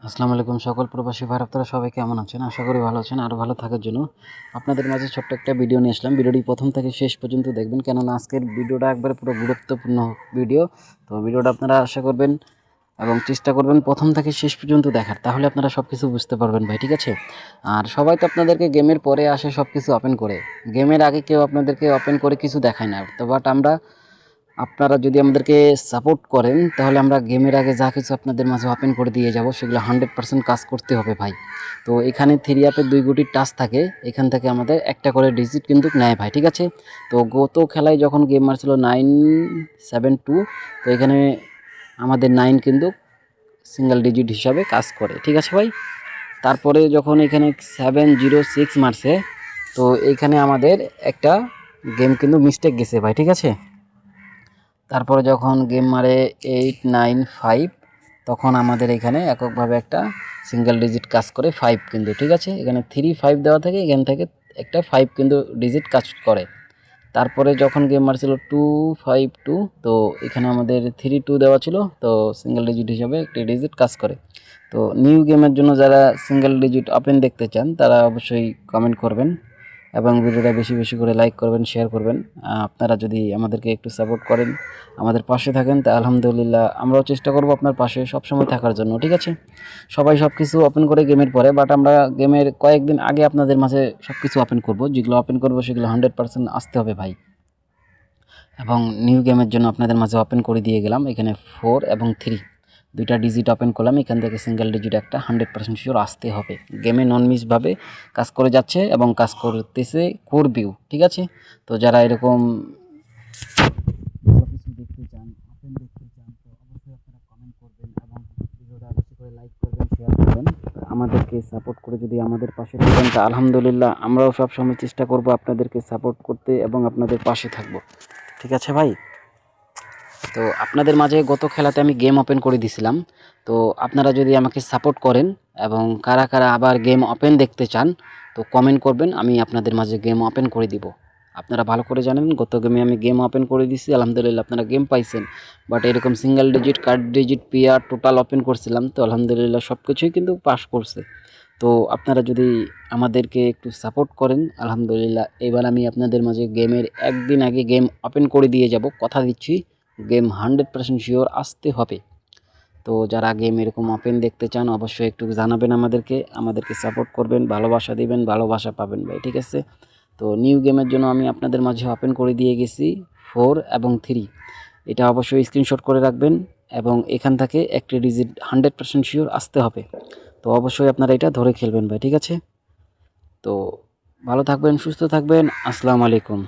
আসসালামু আলাইকুম সকল প্রবাসী ভাই আপনারা সবাই কেমন আছেন? আশা করি ভালো আছেন। আরও ভালো থাকার জন্য আপনাদের মাঝে ছোট্ট একটা ভিডিও নিয়ে আসলাম। ভিডিওটি প্রথম থেকে শেষ পর্যন্ত দেখবেন, কেননা আজকের ভিডিওটা একবারে পুরো গুরুত্বপূর্ণ ভিডিও। তো ভিডিওটা আপনারা আশা করবেন এবং চেষ্টা করবেন প্রথম থেকে শেষ পর্যন্ত দেখার, তাহলে আপনারা সব কিছু বুঝতে পারবেন ভাই, ঠিক আছে? আর সবাই তো আপনাদেরকে গেমের পরে আসে সব কিছু ওপেন করে, গেমের আগে কেউ আপনাদেরকে ওপেন করে কিছু দেখায় না। তো বাট আপনারা যদি আমাদেরকে সাপোর্ট করেন তাহলে আমরা গেমের আগে যা কিছু আপনাদের মাঝে ওপেন করে দিয়ে যাব সেগুলো 100% কাজ করতে হবে ভাই। তো এখানে 3 অ্যাপের 2 গুটি টাচ থাকে, এখান থেকে আমাদের একটা করে ডিজিট কিন্তু নেয় ভাই, ঠিক আছে? তো গত খেলায় যখন গেম মারছিল 972, তো এখানে আমাদের 9 কিন্তু সিঙ্গেল ডিজিট হিসাবে কাজ করে, ঠিক আছে ভাই? তারপরে যখন এখানে 706 মারছে, তো এইখানে আমাদের একটা গেম কিন্তু মিস্টেক গেছে ভাই, ঠিক আছে? তারপরে যখন গেম মারে 895, তখন আমাদের এখানে এককভাবে একটা সিঙ্গেল ডিজিট কাজ করে 5 কিন্তু, ঠিক আছে? এখানে 35 দেওয়া থাকে, এখান থেকে একটা 5 কিন্তু ডিজিট কাজ করে। তারপরে যখন গেম মারছিল 252, তো এখানে আমাদের 32 দেওয়া ছিল, তো সিঙ্গেল ডিজিট হিসাবে একটি ডিজিট কাজ করে। তো নিউ গেমের জন্য যারা সিঙ্গেল ডিজিট ওপেন দেখতে চান তারা অবশ্যই কমেন্ট করবেন এবং ভিডিওটা বেশি বেশি করে লাইক করবেন, শেয়ার করবেন। আপনারা যদি আমাদেরকে একটু সাপোর্ট করেন, আমাদের পাশে থাকেন, তা আলহামদুলিল্লাহ আমরাও চেষ্টা করব আপনার পাশে সবসময় থাকার জন্য, ঠিক আছে? সবাই সব কিছু ওপেন করে গেমের পরে, বাট আমরা গেমের কয়েকদিন আগে আপনাদের মাঝে সব কিছু ওপেন করব। যেগুলো ওপেন করব সেগুলো 100% আসতে হবে ভাই। এবং নিউ গেমের জন্য আপনাদের মাঝে ওপেন করে দিয়ে গেলাম। এখানে 4 এবং 3 দুইটা ডিজিট ওপেন করলাম, এখান থেকে সিঙ্গেল ডিজিট একটা 100% শিওর আসতে হবে। গেমে নন মিসভাবে কাজ করে যাচ্ছে এবং কাজ করতেছে, করবেও, ঠিক আছে? তো যারা এরকম ভালো কিছু দেখতে চান, ওপেন দেখতে চান, তো অবশ্যই আপনারা কমেন্ট করবেন এবং ভিডিওটা বেশি করে লাইক করবেন, শেয়ার করবেন। আমাদেরকে সাপোর্ট করে যদি আমাদের পাশে থাকেন তা আলহামদুলিল্লাহ আমরাও সবসময় চেষ্টা করব আপনাদেরকে সাপোর্ট করতে এবং আপনাদের পাশে থাকব, ঠিক আছে ভাই? তো আপনাদের মাঝে গত খেলাতে আমি গেম ওপেন করে দিছিলাম। তো আপনারা যদি আমাকে সাপোর্ট করেন এবং কারা কারা আবার গেম ওপেন দেখতে চান, তো কমেন্ট করবেন, আমি আপনাদের মাঝে গেম ওপেন করে দিব। আপনারা ভালো করে জানেন গত গেমে আমি গেম ওপেন করে দিছি, আলহামদুলিল্লাহ আপনারা গেম পাইছেন। বাট এরকম single digit, card digit, PR total open করছিলাম, তো আলহামদুলিল্লাহ সব কিছুই কিন্তু পাস করছে। তো আপনারা যদি আমাদেরকে একটু সাপোর্ট করেন, আলহামদুলিল্লাহ এবার আমি আপনাদের মাঝে গেমের একদিন আগে গেম ওপেন করে দিয়ে যাব, কথা দিচ্ছি। গেম 100% শিওর আসতে হবে। তো যারা গেম এরকম ওপেন দেখতে চান অবশ্যই একটু জানাবেন, আমাদেরকে সাপোর্ট করবেন, ভালোবাসা দিবেন, ভালোবাসা পাবেন ভাই, ঠিক আছে? তো নিউ গেমের জন্য আমি আপনাদের মাঝে ওপেন করে দিয়ে গেছি 4 এবং 3। এটা অবশ্যই স্ক্রিনশট করে রাখবেন এবং এখান থেকে একটি ডিজিট 100% শিওর আসতে হবে। তো অবশ্যই আপনারা এটা ধরে খেলবেন ভাই, ঠিক আছে? তো ভালো থাকবেন, সুস্থ থাকবেন। আসসালামু আলাইকুম।